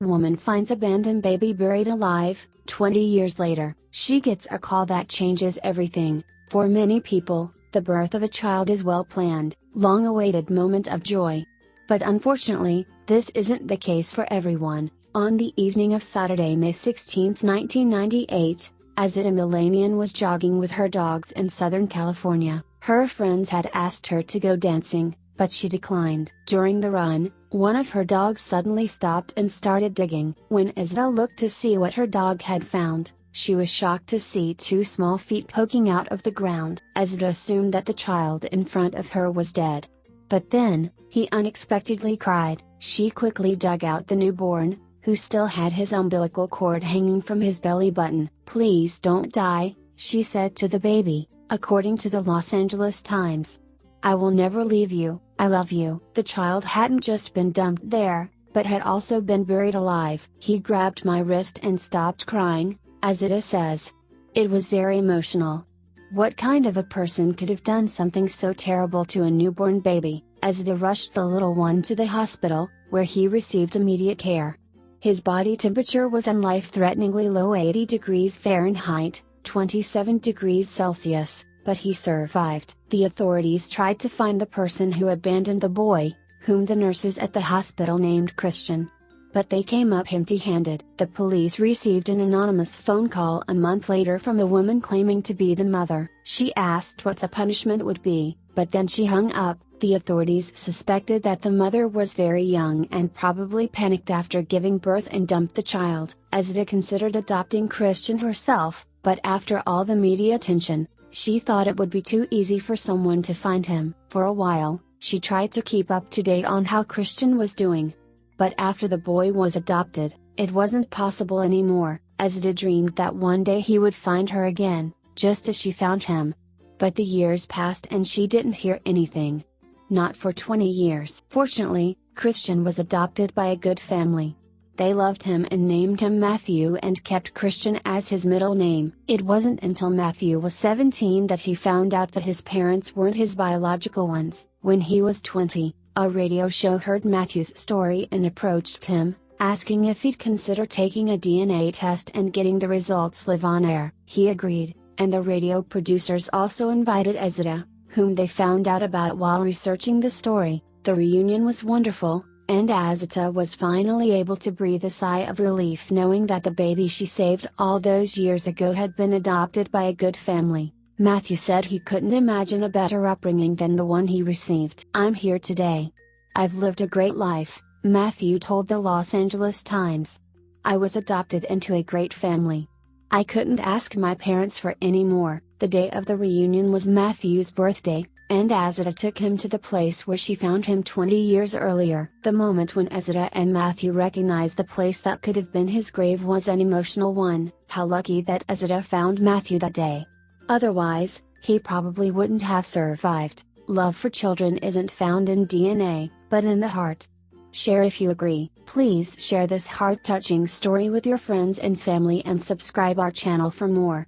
Woman finds abandoned baby buried alive. 20 years later, she gets a call that changes everything. For many people, the birth of a child is well-planned, long-awaited moment of joy. But unfortunately, this isn't the case for everyone. On the evening of Saturday, May 16, 1998, Azita Milanian was jogging with her dogs in Southern California. Her friends had asked her to go dancing, but she declined. During the run, one of her dogs suddenly stopped and started digging. When Azita looked to see what her dog had found, she was shocked to see two small feet poking out of the ground. Azita assumed that the child in front of her was dead. But then, he unexpectedly cried. She quickly dug out the newborn, who still had his umbilical cord hanging from his belly button. "Please don't die," she said to the baby, according to the Los Angeles Times. "I will never leave you, I love you." The child hadn't just been dumped there, but had also been buried alive. "He grabbed my wrist and stopped crying," Azita says. "It was very emotional. What kind of a person could have done something so terrible to a newborn baby?" Azita rushed the little one to the hospital, where he received immediate care. His body temperature was an life-threateningly low 80 degrees Fahrenheit, 27 degrees Celsius, but he survived. The authorities tried to find the person who abandoned the boy, whom the nurses at the hospital named Christian. But they came up empty-handed. The police received an anonymous phone call a month later from a woman claiming to be the mother. She asked what the punishment would be, but then she hung up. The authorities suspected that the mother was very young and probably panicked after giving birth and dumped the child. Azita considered adopting Christian herself, but after all the media attention, she thought it would be too easy for someone to find him. For a while, she tried to keep up to date on how Christian was doing. But after the boy was adopted, it wasn't possible anymore. Azita dreamed that one day he would find her again, just as she found him. But the years passed and she didn't hear anything. Not for 20 years. Fortunately, Christian was adopted by a good family. They loved him and named him Matthew and kept Christian as his middle name. It wasn't until Matthew was 17 that he found out that his parents weren't his biological ones. When he was 20, a radio show heard Matthew's story and approached him, asking if he'd consider taking a DNA test and getting the results live on air. He agreed, and the radio producers also invited Azita, whom they found out about while researching the story. The reunion was wonderful, and Azita was finally able to breathe a sigh of relief knowing that the baby she saved all those years ago had been adopted by a good family. Matthew said he couldn't imagine a better upbringing than the one he received. "I'm here today. I've lived a great life," Matthew told the Los Angeles Times. "I was adopted into a great family. I couldn't ask my parents for any more." The day of the reunion was Matthew's birthday, and Azita took him to the place where she found him 20 years earlier. The moment when Azita and Matthew recognized the place that could have been his grave was an emotional one. How lucky that Azita found Matthew that day. Otherwise, he probably wouldn't have survived. Love for children isn't found in DNA, but in the heart. Share if you agree. Please share this heart-touching story with your friends and family and subscribe our channel for more.